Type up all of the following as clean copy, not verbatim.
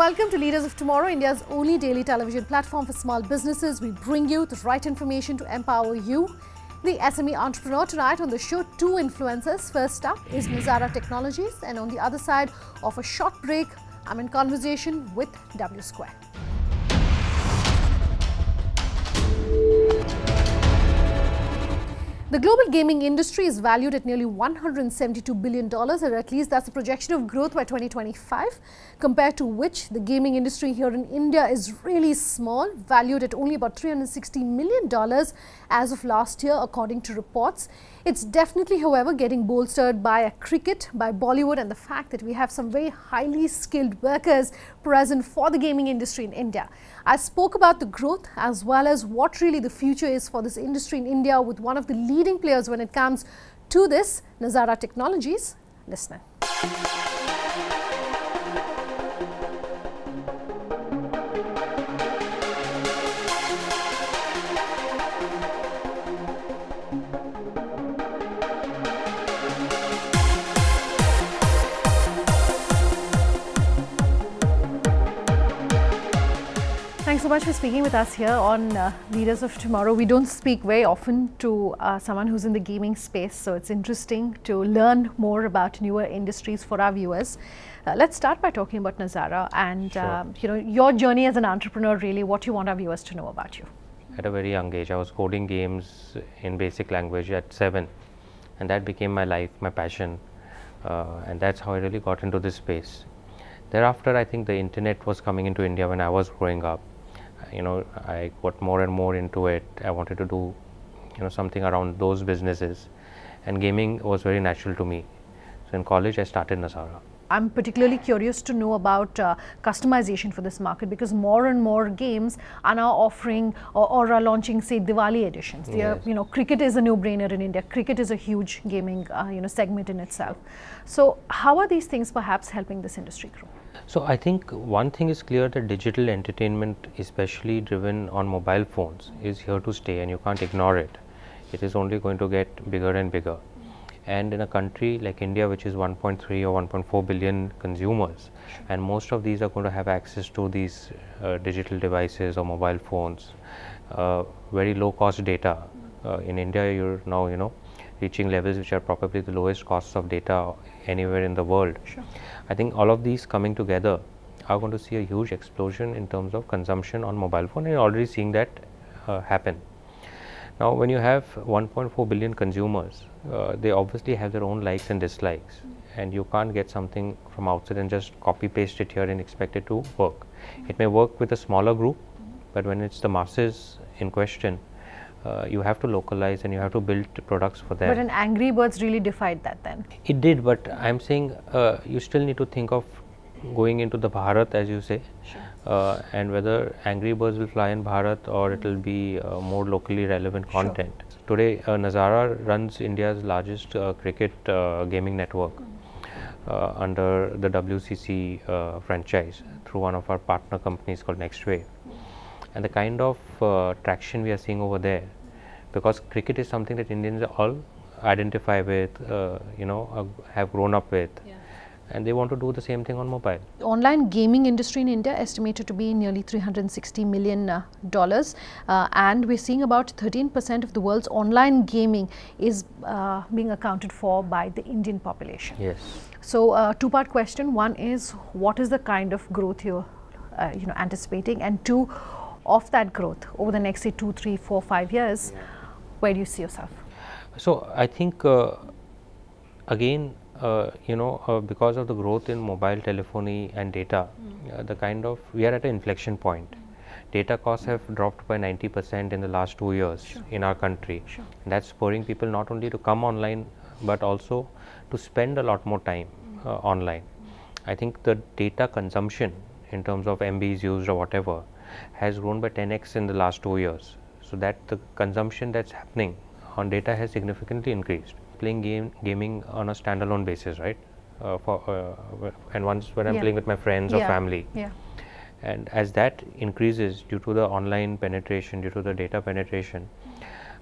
welcome to Leaders of Tomorrow, India's only daily television platform for small businesses. We bring you the right information to empower you, the SME entrepreneur. Tonight on the show, two influencers. First up is Nazara Technologies, and on the other side of a short break, I'm in conversation with WSquare. The global gaming industry is valued at nearly $172 billion, or at least that's the projection of growth by 2025, compared to which the gaming industry here in India is really small, valued at only about $360 million as of last year, according to reports. It's definitely, however, getting bolstered by cricket, by Bollywood, and the fact that we have some very highly skilled workers present for the gaming industry in India. I spoke about the growth as well as what really the future is for this industry in India with one of the leading players when it comes to this, Nazara Technologies. Listen. Thanks so much for speaking with us here on Leaders of Tomorrow. We don't speak very often to someone who's in the gaming space, so it's interesting to learn more about newer industries for our viewers. Let's start by talking about Nazara and Sure. your journey as an entrepreneur, really, what you want our viewers to know about you. At a very young age, I was coding games in basic language at 7, and that became my life, my passion, and that's how I really got into this space. Thereafter, I think the internet was coming into India when I was growing up. I got more and more into it. I wanted to do, something around those businesses, and gaming was very natural to me. So in college, I started Nazara. I'm particularly curious to know about customization for this market, because more and more games are now offering or are launching, say, Diwali editions. Yes. Cricket is a no-brainer in India. Cricket is a huge gaming segment in itself. So how are these things perhaps helping this industry grow? So I think one thing is clear, that digital entertainment, especially driven on mobile phones, is here to stay, and you can't ignore it. It is only going to get bigger and bigger. And in a country like India, which is 1.3 or 1.4 billion consumers, and most of these are going to have access to these digital devices or mobile phones, very low cost data. In India, you're now, reaching levels which are probably the lowest costs of data anywhere in the world. Sure. I think all of these coming together are going to see a huge explosion in terms of consumption on mobile phone, and you're already seeing that happen. Now, when you have 1.4 billion consumers, they obviously have their own likes and dislikes, and you can't get something from outside and just copy paste it here and expect it to work. It may work with a smaller group, but when it's the masses in question, you have to localize and you have to build products for them. But an Angry Birds really defied that then. It did, but I'm saying you still need to think of going into the Bharat, as you say. Sure. And whether Angry Birds will fly in Bharat or it will be more locally relevant content. Sure. Today, Nazara runs India's largest cricket gaming network under the WCC franchise through one of our partner companies called Nextwave. And the kind of traction we are seeing over there, because cricket is something that Indians all identify with, have grown up with. Yeah. And they want to do the same thing on mobile. The online gaming industry in India estimated to be nearly $360 million, and we're seeing about 13% of the world's online gaming is being accounted for by the Indian population. Yes. So, two-part question. One is, what is the kind of growth you're anticipating, and two, of that growth over the next, say, 2, 3, 4, 5 years, where do you see yourself? So I think again, because of the growth in mobile telephony and data, we are at an inflection point. Data costs have dropped by 90% in the last 2 years. Sure. In our country. Sure. And that's spurring people not only to come online, but also to spend a lot more time online. I think the data consumption in terms of MBs used or whatever has grown by 10x in the last 2 years. So that the consumption that's happening on data has significantly increased. Playing gaming on a standalone basis, right? And once when I'm playing with my friends or family. Yeah. And as that increases due to the online penetration, due to the data penetration,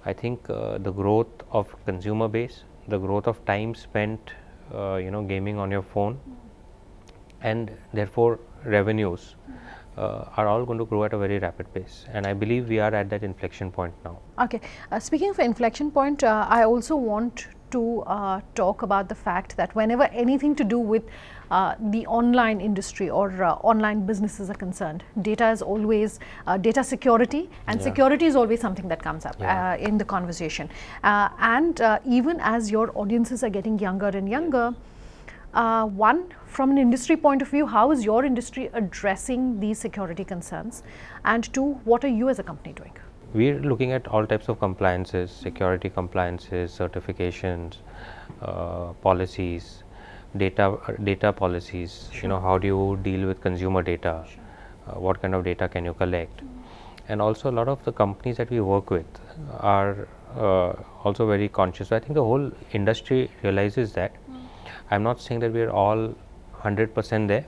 I think the growth of consumer base, the growth of time spent, gaming on your phone, and therefore revenues are all going to grow at a very rapid pace, and I believe we are at that inflection point now. Okay, speaking of inflection point, I also want to talk about the fact that whenever anything to do with the online industry or online businesses are concerned, data is always data security, and security is always something that comes up in the conversation. And even as your audiences are getting younger and younger, one, from an industry point of view, how is your industry addressing these security concerns? And two, what are you as a company doing? We're looking at all types of compliances, security compliances, certifications, policies, data policies. Sure. You know, how do you deal with consumer data? Sure. What kind of data can you collect? And also a lot of the companies that we work with are also very conscious. So I think the whole industry realizes that. I'm not saying that we are all 100% there,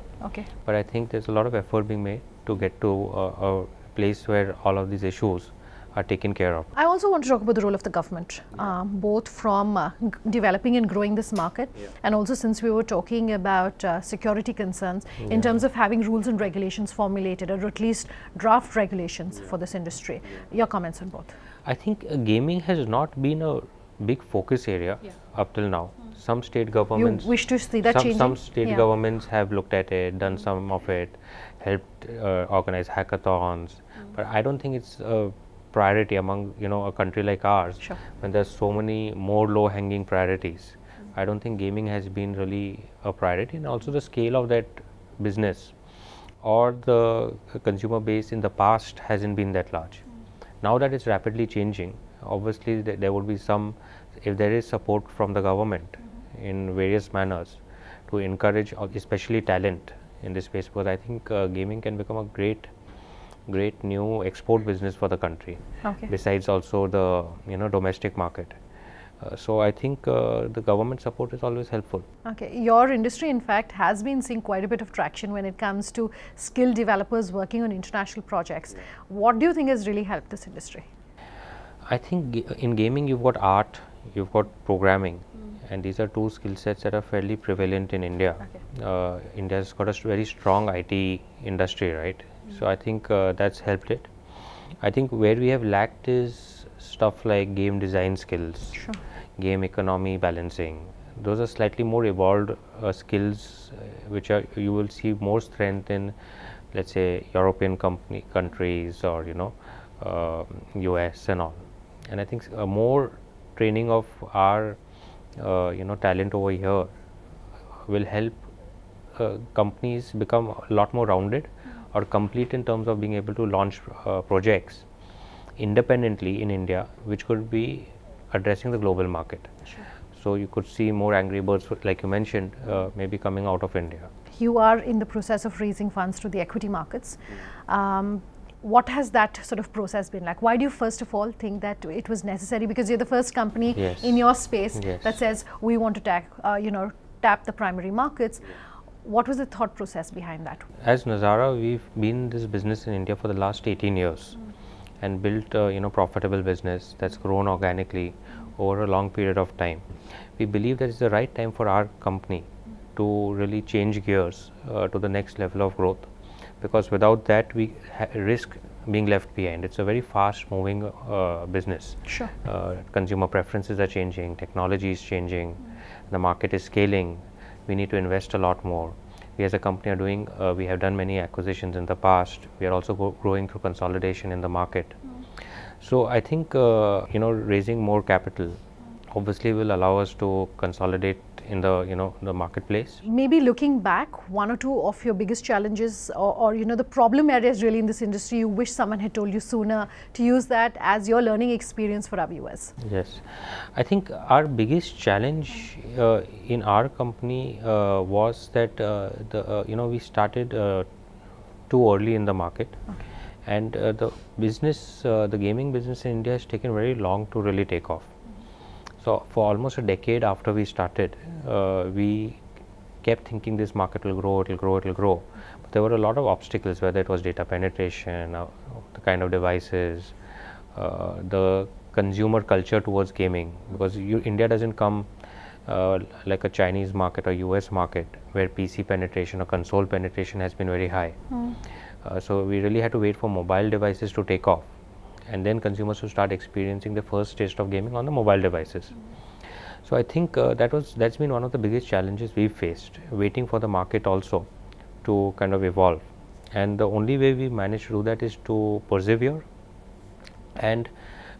but I think there's a lot of effort being made to get to a place where all of these issues are taken care of. I also want to talk about the role of the government, both from developing and growing this market, and also since we were talking about security concerns, in terms of having rules and regulations formulated, or at least draft regulations for this industry. Your comments on both? I think gaming has not been a big focus area up till now. Some state governments, you wish to see that changing? Some state governments have looked at it, done some of it, helped organize hackathons, but I don't think it's a priority among a country like ours. Sure. When there's so many more low-hanging priorities. I don't think gaming has been really a priority, and also the scale of that business or the consumer base in the past hasn't been that large. Now that it's rapidly changing, obviously there would be some, if there is support from the government in various manners to encourage especially talent in this space, because I think gaming can become a great new export business for the country, besides also the domestic market. So I think the government support is always helpful. Okay, your industry in fact has been seeing quite a bit of traction when it comes to skilled developers working on international projects. What do you think has really helped this industry? I think in gaming you've got art, you've got programming, and these are two skill sets that are fairly prevalent in India. India's got a very strong IT industry, right? So I think that's helped it. I think where we have lacked is stuff like game design skills, game economy balancing. Those are slightly more evolved skills which are you will see more strength in, let's say, European countries or US and all. And I think more training of our talent over here will help companies become a lot more rounded or complete in terms of being able to launch projects independently in India, which could be addressing the global market. So you could see more Angry Birds, like you mentioned, maybe coming out of India. You are in the process of raising funds to the equity markets. What has that sort of process been like? Why do you first of all think that it was necessary? Because you're the first company in your space that says we want to tap the primary markets. What was the thought process behind that? As Nazara, we've been in this business in India for the last 18 years and built a profitable business that's grown organically over a long period of time. We believe that it's the right time for our company to really change gears to the next level of growth, because without that we risk being left behind. It's a very fast moving business. Consumer preferences are changing, technology is changing, the market is scaling. We need to invest a lot more. We as a company are doing, we have done many acquisitions in the past. We are also growing through consolidation in the market. So I think raising more capital obviously will allow us to consolidate in the the marketplace. Maybe looking back, one or two of your biggest challenges or the problem areas really in this industry you wish someone had told you sooner, to use that as your learning experience for our viewers. Yes, I think our biggest challenge in our company was that we started too early in the market, and the business, the gaming business in India has taken very long to really take off. So for almost a decade after we started, we kept thinking this market will grow, it will grow, it will grow. But there were a lot of obstacles, whether it was data penetration, the kind of devices, the consumer culture towards gaming, because India doesn't come like a Chinese market or US market, where PC penetration or console penetration has been very high. So we really had to wait for mobile devices to take off, and then consumers to start experiencing the first taste of gaming on the mobile devices. So I think that's been one of the biggest challenges we've faced, waiting for the market also to kind of evolve. And the only way we managed to do that is to persevere and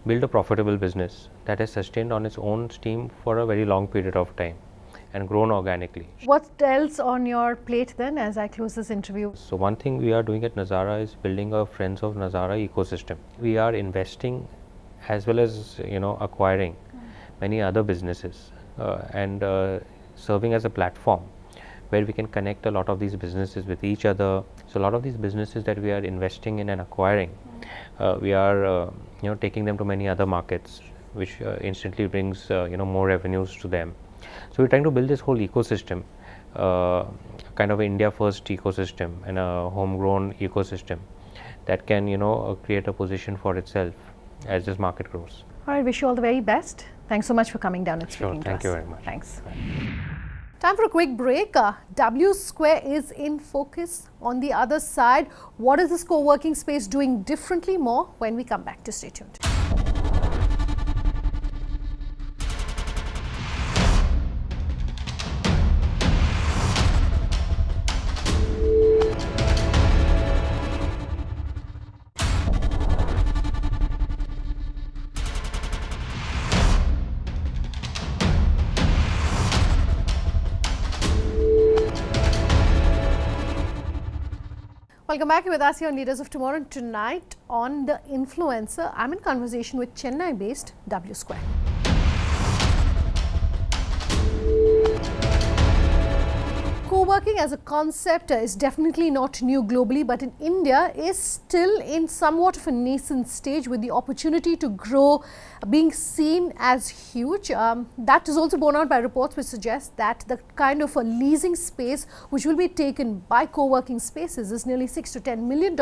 build a profitable business that has sustained on its own steam for a very long period of time and grown organically. What else on your plate then as I close this interview? So one thing we are doing at Nazara is building a Friends of Nazara ecosystem. We are investing as well as acquiring many other businesses and serving as a platform where we can connect a lot of these businesses with each other. So a lot of these businesses that we are investing in and acquiring, we are taking them to many other markets, which instantly brings more revenues to them. So we're trying to build this whole ecosystem, kind of India first ecosystem and a homegrown ecosystem that can create a position for itself as this market grows. All right, wish you all the very best. Thanks so much for coming down and speaking to us. Thank you very much. Thanks. Time for a quick break. WSquare is in focus. On the other side, what is this co-working space doing differently? More when we come back. To stay tuned. Welcome back. With us here on Leaders of Tomorrow. And tonight on The Influencer, I'm in conversation with Chennai-based WSquare. Co-working as a concept is definitely not new globally, but in India is still in somewhat of a nascent stage, with the opportunity to grow being seen as huge. That is also borne out by reports which suggest that the kind of a leasing space which will be taken by co-working spaces is nearly $6 to $10 million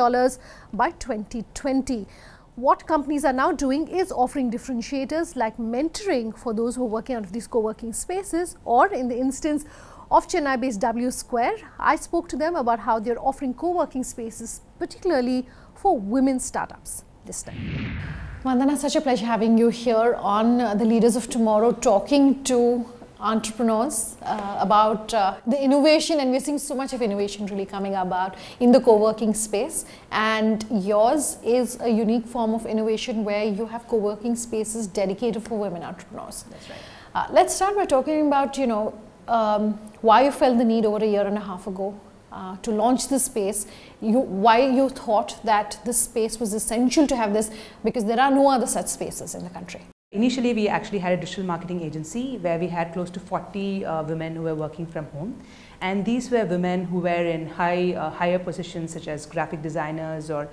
by 2020. What companies are now doing is offering differentiators like mentoring for those who are working out of these co-working spaces, or in the instance of Chennai-based WSquare, I spoke to them about how they're offering co-working spaces, particularly for women startups this time. Vandhana, such a pleasure having you here on the Leaders of Tomorrow, talking to entrepreneurs about the innovation, and we're seeing so much of innovation really coming about in the co-working space, and yours is a unique form of innovation where you have co-working spaces dedicated for women entrepreneurs. That's right. Let's start by talking about why you felt the need over a year and a half ago to launch this space, why you thought that this space was essential to have this, because there are no other such spaces in the country. Initially, we actually had a digital marketing agency where we had close to 40 women who were working from home. And these were women who were in higher positions, such as graphic designers or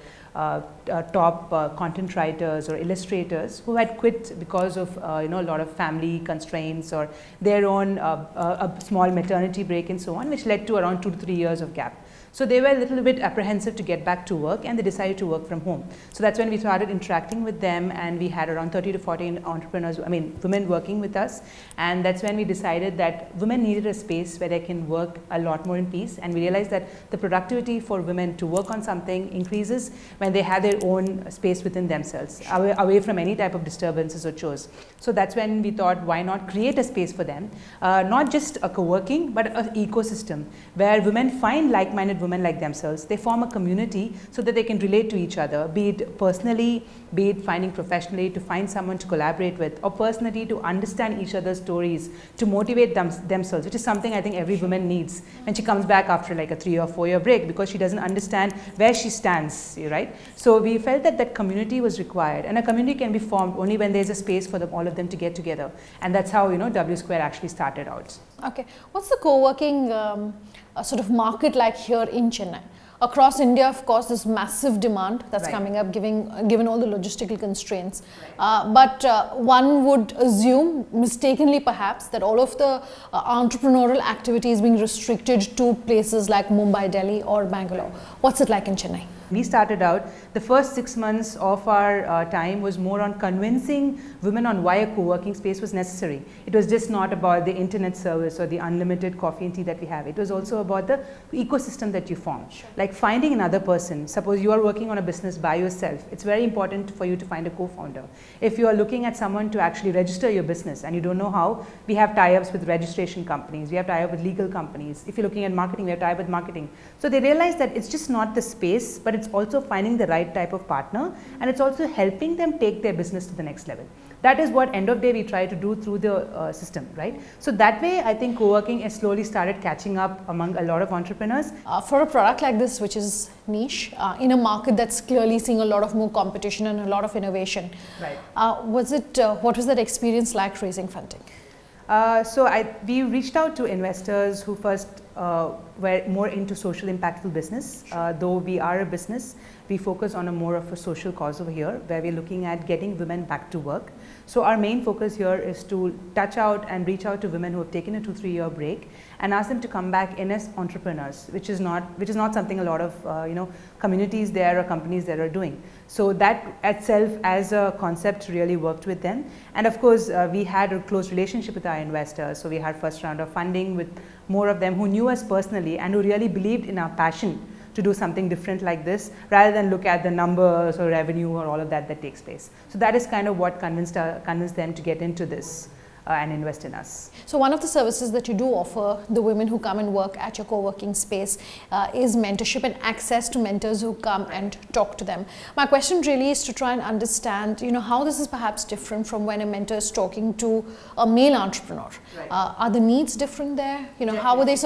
top content writers or illustrators, who had quit because of a lot of family constraints or their own a small maternity break and so on, which led to around 2 to 3 years of gap. So they were a little bit apprehensive to get back to work, and they decided to work from home. So that's when we started interacting with them, and we had around 30 to 40 entrepreneurs, women working with us. And that's when we decided that women needed a space where they can work a lot more in peace. And we realized that the productivity for women to work on something increases when they have their own space within themselves, away from any type of disturbances or chores. So that's when we thought, why not create a space for them, not just a co-working, but an ecosystem where women find like-minded women like themselves. They form a community so that they can relate to each other, be it personally, be it finding professionally, to find someone to collaborate with, or personally to understand each other's stories, to motivate themselves, which is something I think every woman needs when she comes back after like a 3 or 4 year break, because she doesn't understand where she stands, right? So we felt that that community was required, and a community can be formed only when there's a space for them, all of them to get together. And that's how WSquare actually started out. Okay, what's the co-working sort of market like here in Chennai? Across India, of course, there's massive demand that's coming up, given all the logistical constraints. But one would assume, mistakenly perhaps, that all of the entrepreneurial activity is being restricted to places like Mumbai, Delhi or Bangalore. What's it like in Chennai? We started out, the first 6 months of our time was more on convincing women on why a co-working space was necessary. It was just not about the internet service or the unlimited coffee and tea that we have. It was also about the ecosystem that you form. Sure. Like finding another person. Suppose you are working on a business by yourself. It's very important for you to find a co-founder. If you are looking at someone to actually register your business and you don't know how, we have tie-ups with registration companies. We have tie-up with legal companies. If you're looking at marketing, we have tie-up with marketing. So they realize that it's just not the space, but it's also finding the right type of partner, and it's also helping them take their business to the next level. That is what end of day we try to do through the system, right? So that way I think co-working has slowly started catching up among a lot of entrepreneurs. For a product like this, which is niche, in a market that's clearly seeing a lot of more competition and a lot of innovation, right. What was that experience like raising funding? We reached out to investors who first were more into social impactful business. Though we are a business, we focus on more of a social cause over here, where we're looking at getting women back to work. So our main focus here is to touch out and reach out to women who have taken a 2-3 year break and ask them to come back in as entrepreneurs, which is not something a lot of communities there or companies there are doing. So that itself as a concept really worked with them. And of course, we had a close relationship with our investors. So we had first round of funding with more of them who knew us personally and who really believed in our passion to do something different like this, rather than look at the numbers or revenue or all of that takes place. So that is kind of what convinced them to get into this and invest in us. So one of the services that you do offer the women who come and work at your co-working space is mentorship and access to mentors who come and talk to them. My question really is to try and understand, how this is perhaps different from when a mentor is talking to a male entrepreneur. Right. Are the needs different there? How are they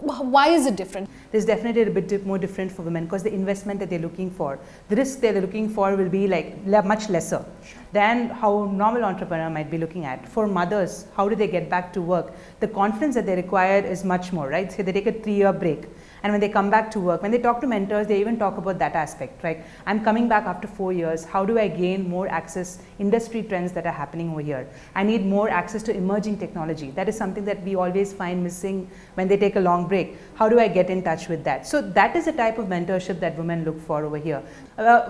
why is it different? There's definitely a bit more different for women because the investment that they're looking for, the risk they're looking for will be much lesser than how a normal entrepreneur might be looking at. For mothers, how do they get back to work? The confidence that they require is much more, right? So they take a 3-year break. And when they come back to work, when they talk to mentors, they even talk about that aspect, right? I'm coming back after 4 years. How do I gain more access, industry trends that are happening over here? I need more access to emerging technology. That is something that we always find missing when they take a long break. How do I get in touch with that? So that is the type of mentorship that women look for over here.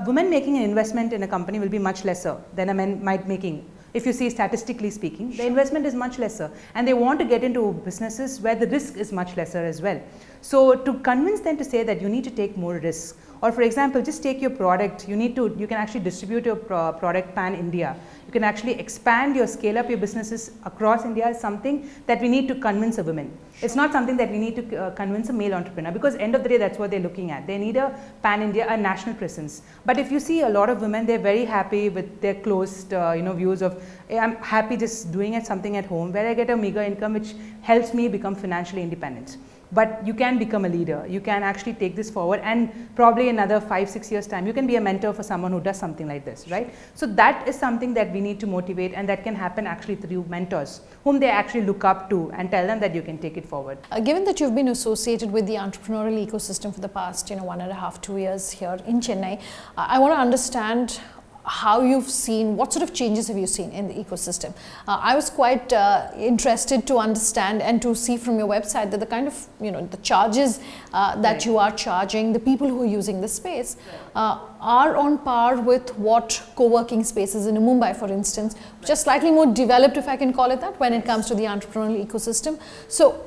Women making an investment in a company will be much lesser than a man might making. If you see statistically speaking, the investment is much lesser and they want to get into businesses where the risk is much lesser as well. So to convince them to say that you need to take more risks, or for example, just take your product, you can actually distribute your product pan-India. You can actually expand scale up your businesses across India is something that we need to convince a woman. It's not something that we need to convince a male entrepreneur, because end of the day that's what they're looking at. They need a pan-India, a national presence. But if you see a lot of women, they're very happy with their closed views of, hey, I'm happy just doing something at home where I get a meager income which helps me become financially independent. But you can become a leader, you can actually take this forward, and probably another 5-6 years time you can be a mentor for someone who does something like this, right? So that is something that we need to motivate, and that can happen actually through mentors whom they actually look up to and tell them that you can take it forward. Given that you've been associated with the entrepreneurial ecosystem for the past 1.5-2 years here in Chennai, I want to understand how you've seen, what sort of changes have you seen in the ecosystem? I was quite interested to understand and to see from your website that the kind of, the charges that you are charging, the people who are using the space are on par with what co-working spaces in Mumbai, for instance, which are slightly more developed, if I can call it that, when it comes to the entrepreneurial ecosystem. So,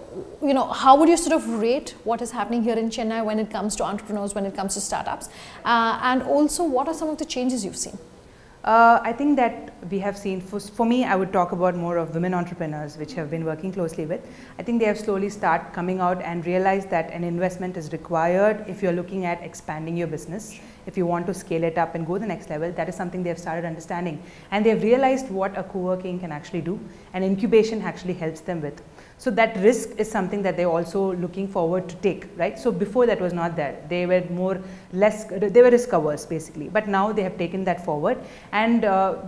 how would you sort of rate what is happening here in Chennai when it comes to entrepreneurs, when it comes to startups, and also what are some of the changes you've seen? I think that we have seen, for me, I would talk about more of women entrepreneurs, which have been working closely with. I think they have slowly started coming out and realized that an investment is required if you're looking at expanding your business. If you want to scale it up and go the next level, that is something they have started understanding. And they have realized what a co-working can actually do, and incubation actually helps them with. So that risk is something that they're also looking forward to take, right? So before that was not there. They were they were risk averse basically, but now they have taken that forward, and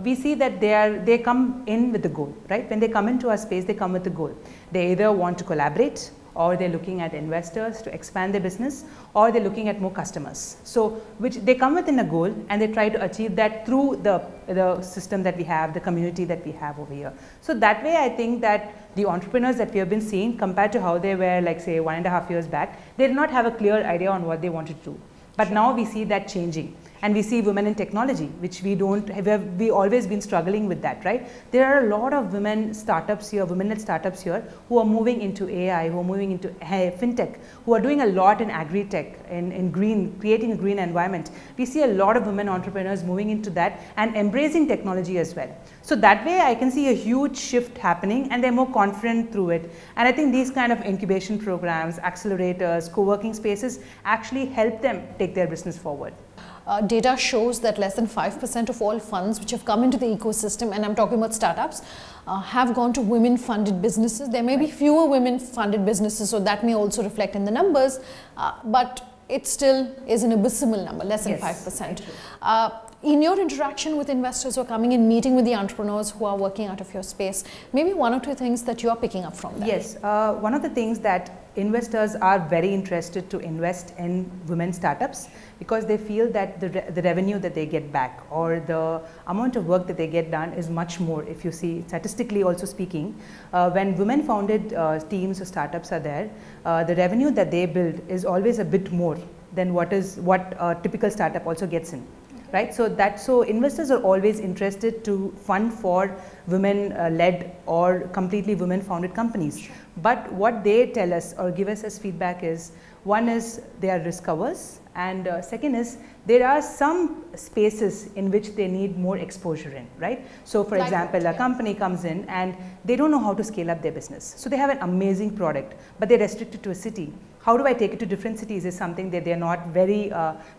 we see that they come in with the goal, right? When they come into our space, they come with the goal. They either want to collaborate, or they're looking at investors to expand their business, or they're looking at more customers. So which they come within a goal, and they try to achieve that through the system that we have, the community that we have over here. So that way I think that the entrepreneurs that we have been seeing, compared to how they were, like say 1.5 years back, they did not have a clear idea on what they wanted to do. But now we see that changing. And we see women in technology, which we don't have, we always been struggling with that, right? There are a lot of women startups here, women-led startups here, who are moving into AI, who are moving into fintech, who are doing a lot in agri-tech, in green, creating a green environment. We see a lot of women entrepreneurs moving into that and embracing technology as well. So that way I can see a huge shift happening, and they're more confident through it. And I think these kind of incubation programs, accelerators, co-working spaces actually help them take their business forward. Data shows that less than 5% of all funds which have come into the ecosystem, and I'm talking about startups, have gone to women-funded businesses. There may be fewer women-funded businesses, so that may also reflect in the numbers, but it still is an abysmal number, less than 5%. In your interaction with investors who are coming in, meeting with the entrepreneurs who are working out of your space, maybe one or two things that you are picking up from them. Yes, one of the things that investors are very interested to invest in women startups, because they feel that the revenue that they get back, or the amount of work that they get done, is much more. If you see statistically also speaking, when women founded teams or startups are there, the revenue that they build is always a bit more than what a typical startup also gets in. Right, so investors are always interested to fund for women-led or completely women-founded companies. But what they tell us or give us as feedback is, one is they are risk averse, and second is there are some spaces in which they need more exposure in, right? So for example, a company comes in and they don't know how to scale up their business. So they have an amazing product, but they're restricted to a city. How do I take it to different cities is something that they're not very,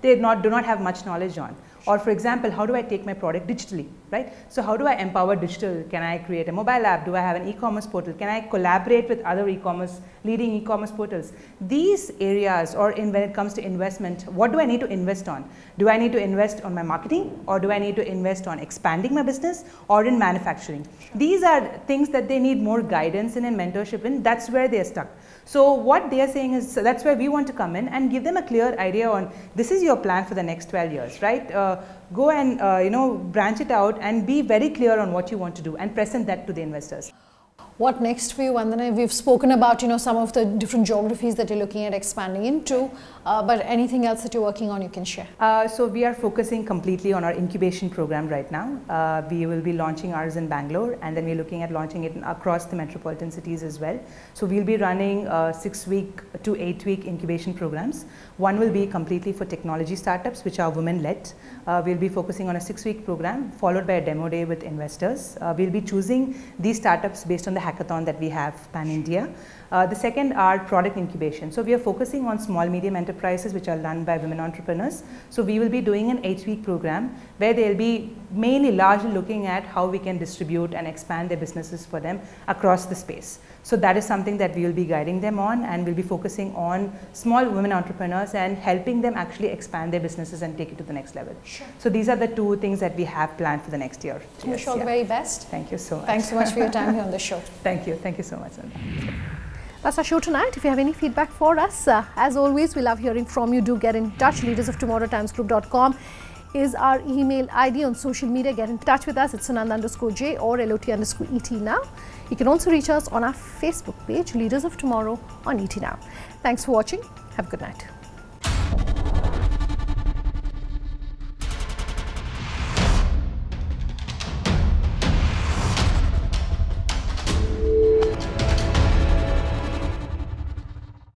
do not have much knowledge on. Or for example, how do I take my product digitally, right? So how do I empower digital? Can I create a mobile app? Do I have an e-commerce portal? Can I collaborate with other leading e-commerce portals? These areas, or when it comes to investment, what do I need to invest on? Do I need to invest on my marketing, or do I need to invest on expanding my business, or in manufacturing? These are things that they need more guidance in and mentorship in. That's where they're stuck. So what they are saying is, that's where we want to come in and give them a clear idea on, this is your plan for the next 12 years, right? Go and branch it out and be very clear on what you want to do and present that to the investors. What next for you, Vandhana? We've spoken about some of the different geographies that you're looking at expanding into, but anything else that you're working on you can share? So we are focusing completely on our incubation program right now. We will be launching ours in Bangalore, and then we're looking at launching it across the metropolitan cities as well. So we'll be running 6-week to 8-week incubation programs. One will be completely for technology startups, which are women-led. We'll be focusing on a 6-week program, followed by a demo day with investors. We'll be choosing these startups based on the hackathon that we have pan-India. The second are product incubation. So we are focusing on small medium enterprises which are run by women entrepreneurs. So we will be doing an 8-week program where they'll be mainly largely looking at how we can distribute and expand their businesses for them across the space. So that is something that we will be guiding them on, and we'll be focusing on small women entrepreneurs and helping them actually expand their businesses and take it to the next level. Sure. So these are the 2 things that we have planned for the next year. Wish you all the very best. Thank you so much. Thanks so much for your time here on the show. Thank you. Thank you so much, Vandhana. That's our show tonight. If you have any feedback for us, as always, we love hearing from you. Do get in touch. leadersoftomorrow@timesgroup.com is our email ID. On social media, get in touch with us. It's Sunanda_J or LOT_ET now. You can also reach us on our Facebook page, Leaders of Tomorrow on ET Now. Thanks for watching. Have a good night.